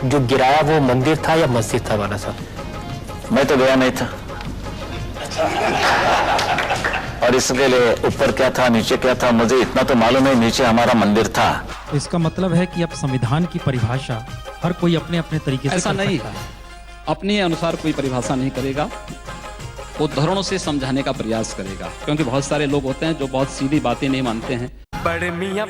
जो गिराया वो मंदिर था या मस्जिद था वाला साहब? मैं तो गया नहीं था, और इसके लिए ऊपर क्या था नीचे क्या था मुझे इतना तो मालूम है, नीचे हमारा मंदिर था। इसका मतलब है कि अब संविधान की परिभाषा हर कोई अपने अपने तरीके से ऐसा नहीं है, अपने अनुसार कोई परिभाषा नहीं करेगा, उदाहरणों से समझाने का प्रयास करेगा, क्योंकि बहुत सारे लोग होते हैं जो बहुत सीधी बातें नहीं मानते हैं। बड़े मियां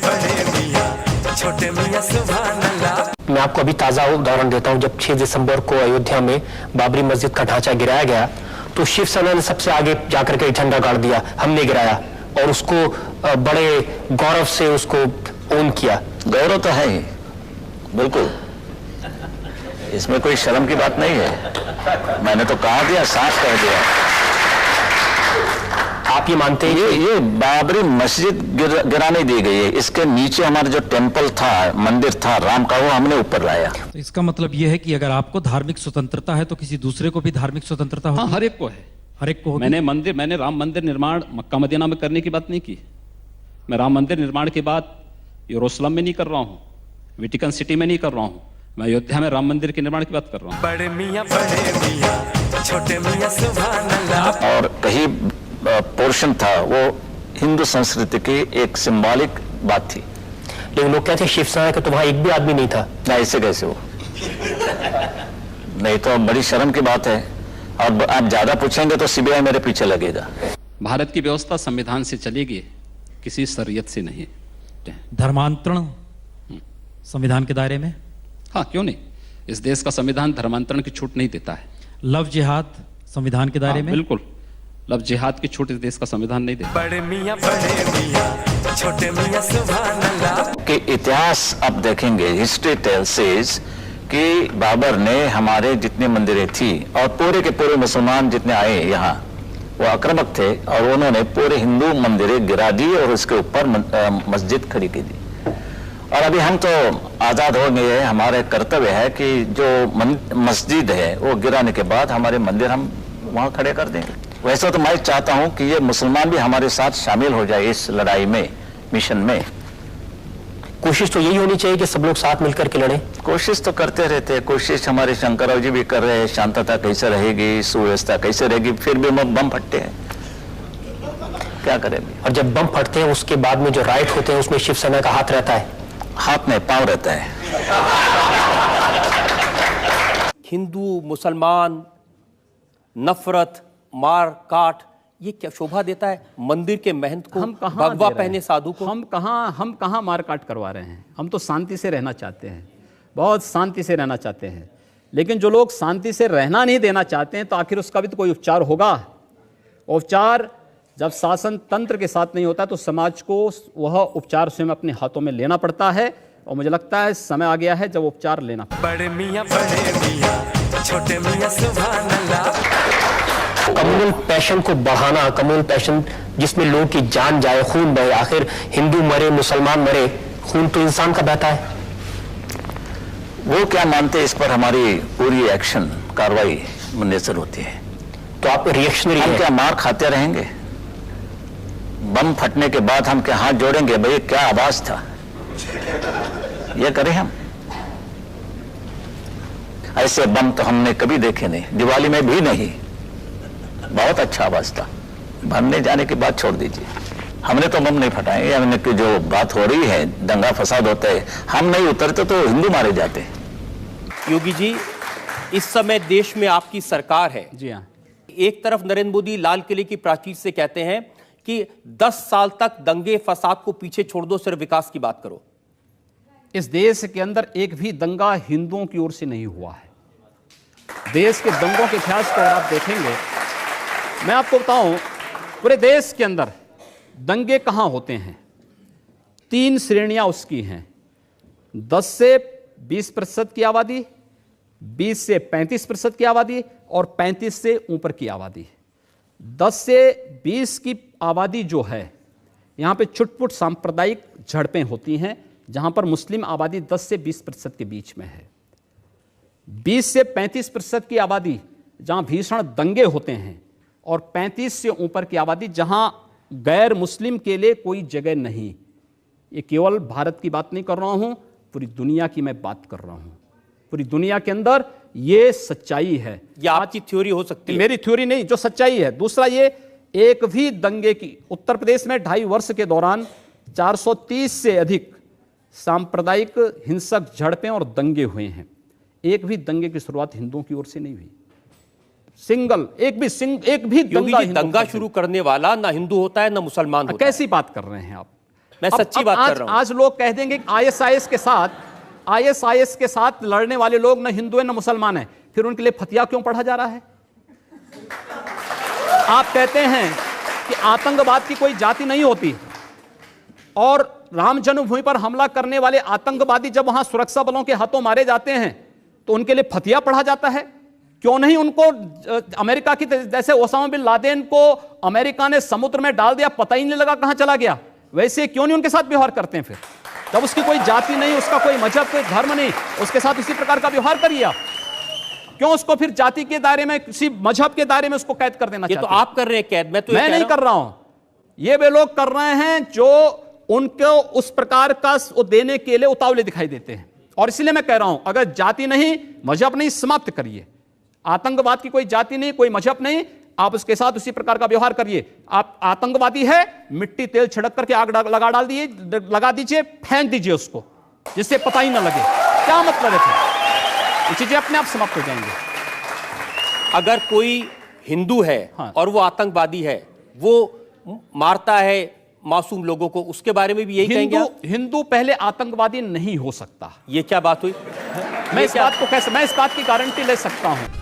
छोटे मियां सुभान अल्लाह। मैं आपको अभी ताजा उदाहरण देता हूं। जब 6 दिसंबर को अयोध्या में बाबरी मस्जिद का ढांचा गिराया गया तो शिवसेना ने सबसे आगे जाकर के झंडा गाड़ दिया, हमने गिराया, और उसको बड़े गौरव से उसको ओन किया। गौरव तो है ही, बिल्कुल, इसमें कोई शर्म की बात नहीं है। मैंने तो कहा दिया, साफ कह दिया। आप ये मानते हैं ये बाबरी मस्जिद गिराने दी गई है, इसके नीचे हमारा जो टेंपल था, मंदिर था राम का, वो हमने ऊपर लाया। तो इसका मतलब ये है कि अगर आपको धार्मिक स्वतंत्रता है तो किसी दूसरे को भी धार्मिक स्वतंत्रता होगी? हाँ, हर एक को है, हर एक को होगी। मैंने राम मंदिर निर्माण मक्का मदीना में करने की बात नहीं की। मैं राम मंदिर निर्माण की बात यरूशलेम में नहीं कर रहा हूँ, वेटिकन सिटी में नहीं कर रहा हूँ, मैं अयोध्या में राम मंदिर के निर्माण की बात कर रहा हूँ। बड़े मियां छोटे मियां सुभान अल्लाह। और कहीं पोर्शन था वो हिंदू संस्कृति की एक सिंबॉलिक बात थी। लेकिन लोग कहते हैं शिवसेना के तो वहां एक भी आदमी नहीं था। ना, ऐसे कैसे हो? नहीं तो बड़ी शर्म की बात है, और आप ज्यादा पूछेंगे तो सीबीआई मेरे पीछे लगेगा। भारत की व्यवस्था संविधान से चलेगी, किसी शरीयत से नहीं। धर्मांतरण संविधान के दायरे में? हाँ, क्यों नहीं, इस देश का संविधान धर्मांतरण की छूट नहीं देता है। लव जिहाद संविधान के दायरे में? बिल्कुल, लव जिहाद की छूट इस देश का संविधान नहीं देता। बड़े मियां छोटे मियां सुभान अल्लाह। कि इतिहास आप देखेंगे, हिस्ट्री टेल्स सेज कि बाबर ने हमारे जितने मंदिरें थी और पूरे के पूरे मुसलमान जितने आए यहाँ, वो आक्रामक थे और उन्होंने पूरे हिंदू मंदिरें गिरा दी और उसके ऊपर मस्जिद खड़ी की दी। और अभी हम तो आजाद हो गए हैं, हमारे कर्तव्य है कि जो मस्जिद है वो गिराने के बाद हमारे मंदिर हम वहां खड़े कर देंगे। वैसे तो मैं चाहता हूं कि ये मुसलमान भी हमारे साथ शामिल हो जाए इस लड़ाई में, मिशन में। कोशिश तो यही होनी चाहिए कि सब लोग साथ मिलकर के लड़ें। कोशिश तो करते रहते हैं, कोशिश हमारे शंकरराव जी भी कर रहे हैं, शांतता कैसे रहेगी, सुव्यवस्था कैसे रहेगी, फिर भी बम फटते हैं, क्या करेंगे। और जब बम फटते हैं उसके बाद में जो राइट होते हैं उसमें शिवसेना का हाथ रहता है? हाथ में पांव रहता है। हिंदू मुसलमान नफरत मार काट, ये क्या शोभा देता है मंदिर के महंत को, भगवा पहने साधु को? हम कहाँ मार काट करवा रहे हैं? हम तो शांति से रहना चाहते हैं, बहुत शांति से रहना चाहते हैं। लेकिन जो लोग शांति से रहना नहीं देना चाहते हैं तो आखिर उसका भी तो कोई उपचार होगा। उपचार जब शासन तंत्र के साथ नहीं होता तो समाज को वह उपचार स्वयं अपने हाथों में लेना पड़ता है, और मुझे लगता है समय आ गया है जब उपचार लेना। बड़े मियां छोटे मियां सुभान अल्लाह। कम्युनल पैशन को बढ़ाना, कम्युनल पैशन जिसमें लोगों की जान जाए, खून बहे, आखिर हिंदू मरे मुसलमान मरे, खून तो इंसान का बहता है। वो क्या मानते, इस पर हमारी पूरी एक्शन कार्रवाई मुनसर होती है। तो आप रिएक्शनरी हम क्या मार खाते रहेंगे? बम फटने के बाद हम क्या हाथ जोड़ेंगे, भाई क्या आवाज था, ये करें हम? ऐसे बम तो हमने कभी देखे नहीं, दिवाली में भी नहीं। बहुत अच्छा आवाज था, भरने जाने की बात छोड़ दीजिए, हमने तो बम नहीं फटाए। हमने की जो बात हो रही है, दंगा फसाद होता है, हम नहीं उतरते तो हिंदू मारे जाते। योगी जी, इस समय देश में आपकी सरकार है। जी हाँ। एक तरफ नरेंद्र मोदी लाल किले की प्राचीर से कहते हैं कि 10 साल तक दंगे फसाद को पीछे छोड़ दो, सिर्फ विकास की बात करो। इस देश के अंदर एक भी दंगा हिंदुओं की ओर से नहीं हुआ है। देश के दंगों के इतिहास को अगर आप देखेंगे, मैं आपको बताऊं, पूरे देश के अंदर दंगे कहां होते हैं? 3 श्रेणियां उसकी हैं। 10 से 20% की आबादी, 20 से 35% की आबादी और 35 से ऊपर की आबादी। 10 से 20 की आबादी जो है, यहाँ पे छुटपुट सांप्रदायिक झड़पें होती हैं, जहाँ पर मुस्लिम आबादी 10 से 20% के बीच में है। 20 से 35% की आबादी जहाँ भीषण दंगे होते हैं, और 35 से ऊपर की आबादी जहाँ गैर मुस्लिम के लिए कोई जगह नहीं। ये केवल भारत की बात नहीं कर रहा हूँ, पूरी दुनिया की मैं बात कर रहा हूँ। पूरी दुनिया के अंदर ये सच्चाई है। ये आपकी थ्योरी हो सकती है, मेरी थ्योरी नहीं, जो सच्चाई है। दूसरा, ये एक भी दंगे की, उत्तर प्रदेश में 2.5 वर्ष के दौरान 430 से अधिक सांप्रदायिक हिंसक झड़पें और दंगे हुए हैं। एक भी दंगे की शुरुआत हिंदुओं की ओर से नहीं हुई। एक भी दंगा शुरू करने वाला ना हिंदू होता है ना मुसलमान होता है। कैसी बात कर रहे हैं आप? मैं सच्ची बात कर रहा हूं। आज लोग कह देंगे आईएसआईएस के साथ लड़ने वाले लोग ना हिंदू है ना मुसलमान है, फिर उनके लिए फतिया क्यों पढ़ा जा रहा है? आप कहते हैं कि आतंकवाद की कोई जाति नहीं होती, और राम जन्मभूमि पर हमला करने वाले आतंकवादी जब वहां सुरक्षा बलों के हाथों मारे जाते हैं तो उनके लिए फतिया पढ़ा जाता है। क्यों नहीं उनको अमेरिका की, जैसे ओसामा बिन लादेन को अमेरिका ने समुद्र में डाल दिया, पता ही नहीं लगा कहां चला गया, वैसे क्यों नहीं उनके साथ व्यवहार करते हैं? फिर जब उसकी कोई जाति नहीं, उसका कोई मजहब, कोई धर्म नहीं, उसके साथ इसी प्रकार का व्यवहार करिए आप। क्यों उसको फिर जाति के दायरे में, किसी मजहब के दायरे में उसको कैद कर देना? ये तो आप कर रहे हैं कैद, मैं नहीं कर रहा हूं। ये वे लोग कर रहे हैं जो उनको उस प्रकार का देने के लिए उतावले दिखाई देते हैं। और इसलिए मैं कह रहा हूं, अगर जाति नहीं, मजहब नहीं, समाप्त करिए। आतंकवाद की कोई जाति नहीं, कोई मजहब नहीं, आप उसके साथ उसी प्रकार का व्यवहार करिए। आप आतंकवादी है, मिट्टी तेल छिड़क करके आग लगा दीजिए, फेंक दीजिए उसको, जिससे पता ही ना लगे। क्या मतलब है? ये चीजें अपने आप समाप्त हो जाएंगे। अगर कोई हिंदू है हाँ, और वो आतंकवादी है, वो मारता है मासूम लोगों को, उसके बारे में भी यही कहेंगे आप? हिंदू पहले आतंकवादी नहीं हो सकता। ये क्या बात हुई? मैं इस बात की गारंटी ले सकता हूं।